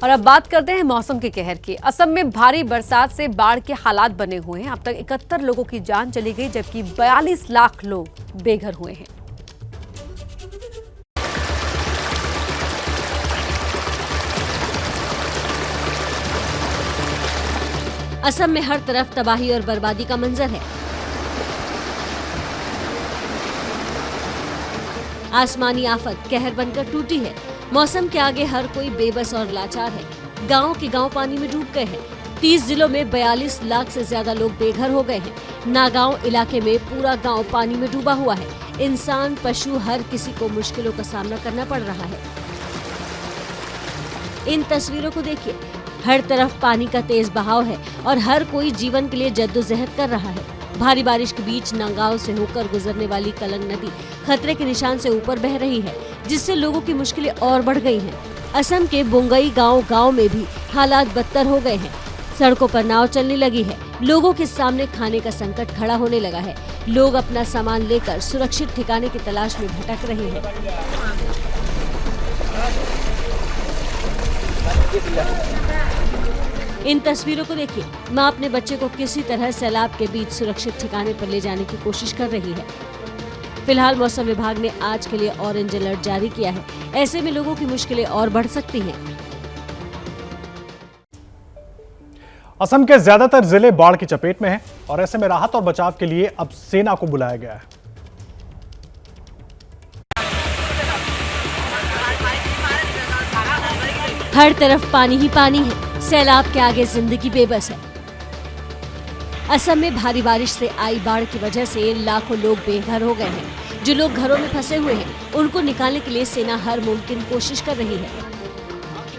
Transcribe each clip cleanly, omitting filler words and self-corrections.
और अब बात करते हैं मौसम के कहर की। असम में भारी बरसात से बाढ़ के हालात बने हुए हैं। अब तक 71 लोगों की जान चली गई, जबकि 42 लाख लोग बेघर हुए हैं। असम में हर तरफ तबाही और बर्बादी का मंजर है। आसमानी आफत कहर बनकर टूटी है। मौसम के आगे हर कोई बेबस और लाचार है। गांव के गांव पानी में डूब गए हैं। 30 जिलों में 42 लाख से ज्यादा लोग बेघर हो गए हैं। नागांव इलाके में पूरा गांव पानी में डूबा हुआ है। इंसान, पशु, हर किसी को मुश्किलों का सामना करना पड़ रहा है। इन तस्वीरों को देखिए, हर तरफ पानी का तेज बहाव है और हर कोई जीवन के लिए जद्दोजहद कर रहा है। भारी बारिश के बीच नागांव से होकर गुजरने वाली कलंग नदी खतरे के निशान से ऊपर बह रही है, जिससे लोगों की मुश्किलें और बढ़ गई हैं। असम के बोंगई गांव में भी हालात बदतर हो गए हैं। सड़कों पर नाव चलने लगी है। लोगों के सामने खाने का संकट खड़ा होने लगा है। लोग अपना सामान लेकर सुरक्षित ठिकाने की तलाश में भटक रहे हैं। इन तस्वीरों को देखिए, माँ अपने बच्चे को किसी तरह सैलाब के बीच सुरक्षित ठिकाने पर ले जाने की कोशिश कर रही है। फिलहाल मौसम विभाग ने आज के लिए ऑरेंज अलर्ट जारी किया है। ऐसे में लोगों की मुश्किलें और बढ़ सकती हैं। असम के ज्यादातर जिले बाढ़ की चपेट में हैं और ऐसे में राहत और बचाव के लिए अब सेना को बुलाया गया है। हर तरफ पानी ही पानी है। सैलाब के आगे जिंदगी बेबस है। असम में भारी बारिश से आई बाढ़ की वजह से लाखों लोग बेघर हो गए हैं। जो लोग घरों में फंसे हुए हैं, उनको निकालने के लिए सेना हर मुमकिन कोशिश कर रही है।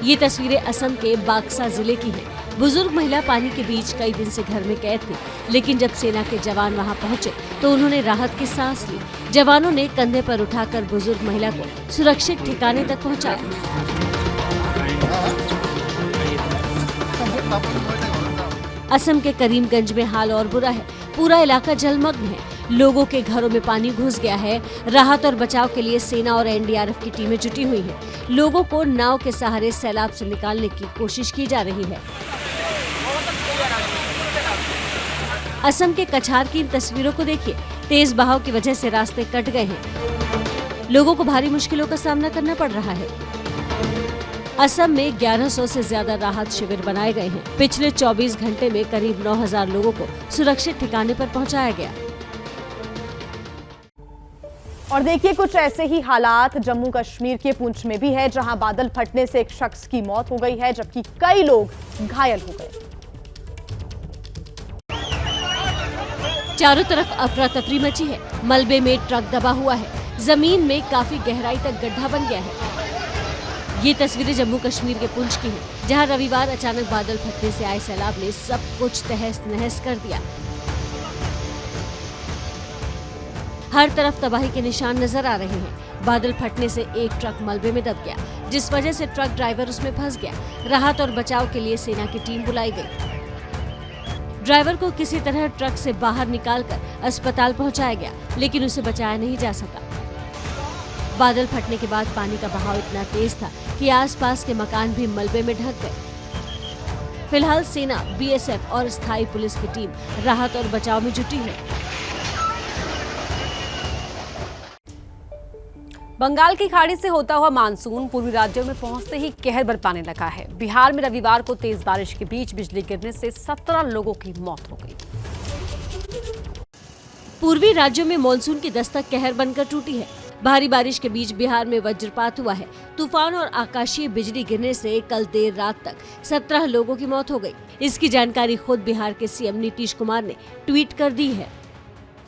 ये तस्वीरें असम के बाक्सा जिले की हैं। बुजुर्ग महिला पानी के बीच कई दिन से घर में कैद थी, लेकिन जब सेना के जवान वहां पहुंचे तो उन्होंने राहत की सांस ली। जवानों ने कंधे पर उठाकर बुजुर्ग महिला को सुरक्षित ठिकाने तक पहुँचाया। असम के करीमगंज में हाल और बुरा है। पूरा इलाका जलमग्न है। लोगों के घरों में पानी घुस गया है। राहत और बचाव के लिए सेना और एनडीआरएफ की टीमें जुटी हुई हैं। लोगों को नाव के सहारे सैलाब से निकालने की कोशिश की जा रही है। असम के कछार की इन तस्वीरों को देखिए। तेज बहाव की वजह से रास्ते कट गए हैं। लोगों को भारी मुश्किलों का सामना करना पड़ रहा है। असम में 1100 से ज्यादा राहत शिविर बनाए गए हैं। पिछले 24 घंटे में करीब 9000 लोगों को सुरक्षित ठिकाने पर पहुंचाया गया। और देखिए, कुछ ऐसे ही हालात जम्मू कश्मीर के पुंछ में भी है, जहां बादल फटने से एक शख्स की मौत हो गई है, जबकि कई लोग घायल हो गए। चारों तरफ अफरा तफरी मची है। मलबे में ट्रक दबा हुआ है। जमीन में काफी गहराई तक गड्ढा बन गया है। ये तस्वीरें जम्मू कश्मीर के पुंछ की हैं, जहां रविवार अचानक बादल फटने से आए सैलाब ने सब कुछ तहस नहस कर दिया। हर तरफ तबाही के निशान नजर आ रहे हैं। बादल फटने से एक ट्रक मलबे में दब गया, जिस वजह से ट्रक ड्राइवर उसमें फंस गया। राहत और बचाव के लिए सेना की टीम बुलाई गई। ड्राइवर को किसी तरह ट्रक से बाहर निकालकर अस्पताल पहुंचाया गया, लेकिन उसे बचाया नहीं जा सका। बादल फटने के बाद पानी का बहाव इतना तेज था कि आसपास के मकान भी मलबे में ढक गए। फिलहाल सेना, बीएसएफ और स्थायी पुलिस की टीम राहत और बचाव में जुटी है। बंगाल की खाड़ी से होता हुआ मानसून पूर्वी राज्यों में पहुंचते ही कहर बरपाने लगा है। बिहार में रविवार को तेज बारिश के बीच बिजली गिरने से 17 लोगों की मौत हो गई। पूर्वी राज्यों में मानसून की दस्तक कहर बनकर टूटी है। भारी बारिश के बीच बिहार में वज्रपात हुआ है। तूफान और आकाशीय बिजली गिरने से कल देर रात तक 17 लोगों की मौत हो गई। इसकी जानकारी खुद बिहार के सीएम नीतीश कुमार ने ट्वीट कर दी है।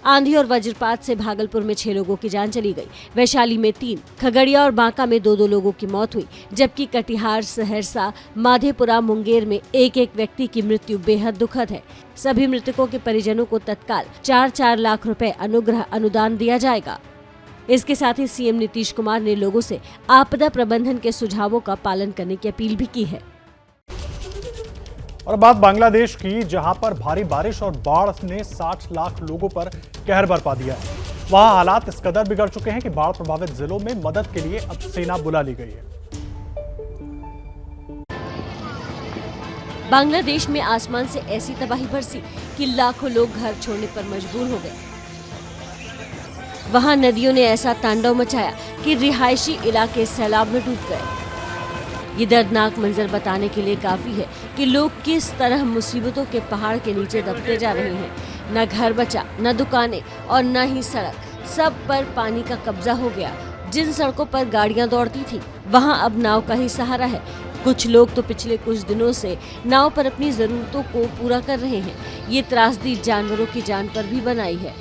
आंधी और वज्रपात से भागलपुर में 6 लोगों की जान चली गई। वैशाली में 3, खगड़िया और बांका में 2-2 लोगों की मौत हुई, जबकि कटिहार, सहरसा, माधेपुरा, मुंगेर में 1-1 व्यक्ति की मृत्यु बेहद दुखद है। सभी मृतकों के परिजनों को तत्काल 4-4 लाख रुपए अनुग्रह अनुदान दिया जाएगा। इसके साथ ही सीएम नीतीश कुमार ने लोगों से आपदा प्रबंधन के सुझावों का पालन करने की अपील भी की है। और बात बांग्लादेश की, जहां पर भारी बारिश और बाढ़ ने 60 लाख लोगों पर कहर बरपा दिया है। वहां हालात इस कदर बिगड़ चुके हैं कि बाढ़ प्रभावित जिलों में मदद के लिए अब सेना बुला ली गई है। बांग्लादेश में आसमान से ऐसी तबाही बरसी कि लाखों लोग घर छोड़ने पर मजबूर हो गए। वहां नदियों ने ऐसा तांडव मचाया कि रिहायशी इलाके सैलाब में डूब गए। ये दर्दनाक मंजर बताने के लिए काफी है कि लोग किस तरह मुसीबतों के पहाड़ के नीचे दबते जा रहे हैं। न घर बचा, न दुकानें और न ही सड़क, सब पर पानी का कब्जा हो गया। जिन सड़कों पर गाड़ियां दौड़ती थी वहां अब नाव का ही सहारा है। कुछ लोग तो पिछले कुछ दिनों से नाव पर अपनी जरूरतों को पूरा कर रहे हैं। ये त्रासदी जानवरों की जान पर भी बनाई है।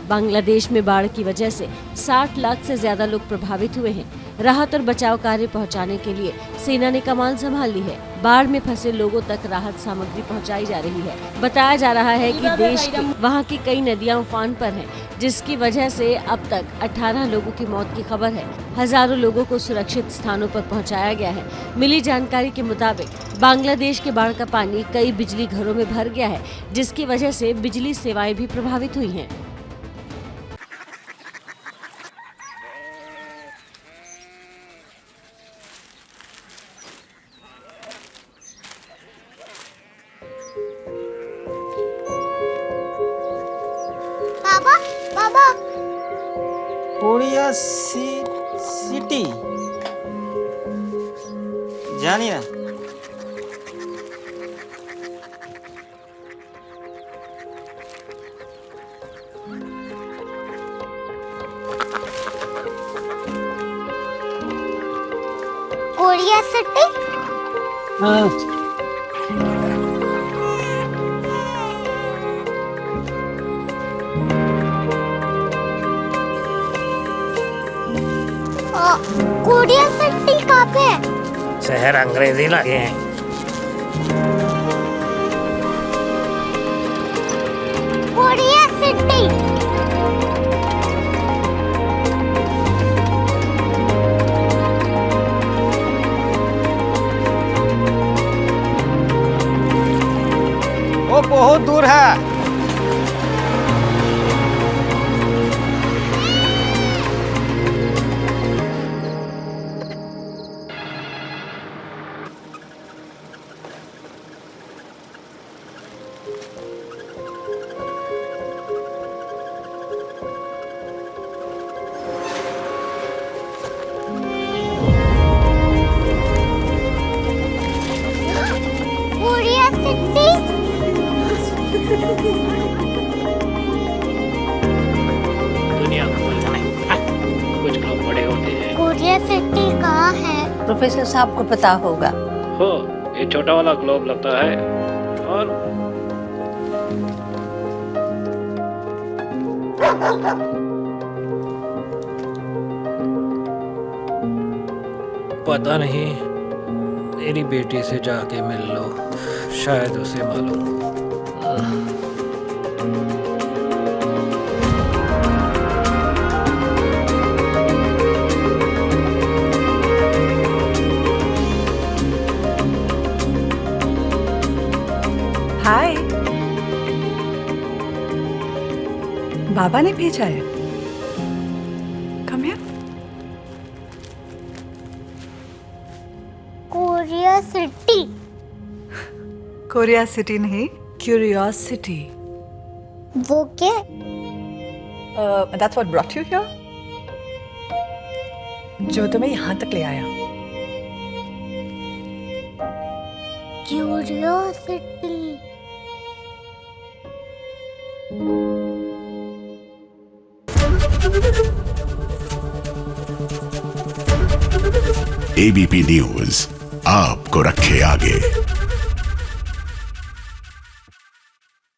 बांग्लादेश में बाढ़ की वजह से 60 लाख से ज्यादा लोग प्रभावित हुए हैं। राहत और बचाव कार्य पहुंचाने के लिए सेना ने कमान संभाल ली है। बाढ़ में फंसे लोगों तक राहत सामग्री पहुंचाई जा रही है। बताया जा रहा है कि देश की वहां की कई नदियां उफान पर हैं, जिसकी वजह से अब तक 18 लोगों की मौत की खबर है। हजारों लोगों को सुरक्षित स्थानों पर पहुंचाया गया है। मिली जानकारी के मुताबिक बांग्लादेश के बाढ़ का पानी कई बिजली घरों में भर गया है, जिसकी वजह से बिजली सेवाएं भी प्रभावित हुई हैं। बाबा कोरिया सिटी जानी ना। Korea city. हाँ कोरिया सिटी कहाँ पे है? शहर अंग्रेजी लगे हैं। Korea city. वो बहुत दूर है। Korea city. दुनिया को नहीं, कुछ लोग बड़े होते हैं। कोरिया सिटी कहाँ है? प्रोफेसर साहब को पता होगा। हो, ये छोटा वाला ग्लोब लगता है और पता नहीं, मेरी बेटी से जाके मिल लो, शायद उसे मालूम हो। हाय, बाबा ने भेजा है। Come here. Korea city. Korea city नहीं, क्यूरियोसिटी। वो क्या? That's what brought you here? जो तुम्हें यहाँ तक ले आया। क्यूरियोसिटी। एबीपी न्यूज आपको रखे आगे।